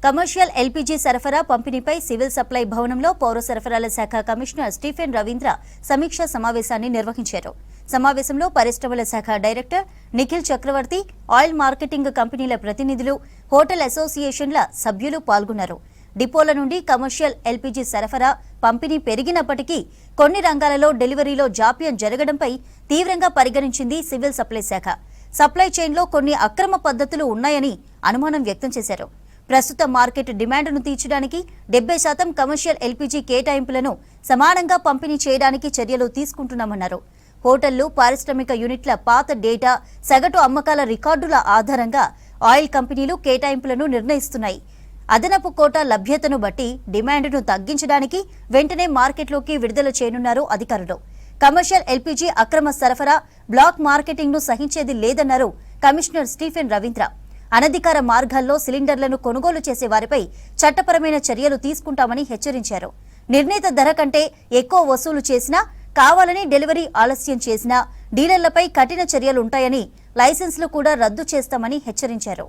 Commercial LPG సరఫరా పంపిణీపై civil supply భవనంలో పౌర సరఫరాల శాఖ కమిషనర్ స్టీఫెన్ రవీంద్ర సమీక్షా సమావేశాన్ని నిర్వహించారు. సమావేశంలో పరిశ్రమల శాఖ డైరెక్టర్ నిఖిల్ చక్రవర్తి, ఆయిల్ మార్కెటింగ్ కంపెనీల ప్రతినిధులు, హోటల్ అసోసియేషన్ల సభ్యులు పాల్గొన్నారు. డిపోల నుండి కమర్షియల్ ఎల్పీజీ సరఫరా పంపిణీ పెరిగినప్పటికీ కొన్ని రంగాలలో డెలివరీలో జాప్యం జరగడంపై తీవ్రంగా పరిగణించింది సివిల్ సప్లై శాఖ. సప్లై చైన్లో కొన్ని అక్రమ పద్ధతులు ఉన్నాయని అనుమానం వ్యక్తం చేశారు. ప్రస్తుత మార్కెట్ డిమాండ్ను తీర్చడానికి 70% కమర్షియల్ ఎల్పీజీ కేటాయింపులను సమానంగా పంపిణీ చేయడానికి చర్యలు తీసుకుంటున్నామన్నారు. హోటళ్లు, పారిశ్రామిక యూనిట్ల పాత డేటా, సగటు అమ్మకాల రికార్డుల ఆధారంగా ఆయిల్ కంపెనీలు కేటాయింపులను నిర్ణయిస్తున్నాయి. అదనపు కోటా లభ్యతను బట్టి డిమాండ్ను తగ్గించడానికి వెంటనే మార్కెట్లోకి విడుదల చేయనున్నారు అధికారులు. కమర్షియల్ ఎల్పీజీ అక్రమ సరఫరా, బ్లాక్ మార్కెటింగ్ను సహించేది లేదన్నారు కమిషనర్ స్టీఫెన్ రవీంద్ర. అనధికార మార్గాల్లో సిలిండర్లను కొనుగోలు చేసే వారిపై చట్టపరమైన చర్యలు తీసుకుంటామని హెచ్చరించారు. నిర్ణీత ధర కంటే ఎక్కువ వసూలు చేసినా, కావాలని డెలివరీ ఆలస్యం చేసినా డీలర్లపై కఠిన చర్యలుంటాయని, లైసెన్సులు కూడా రద్దు చేస్తామని హెచ్చరించారు.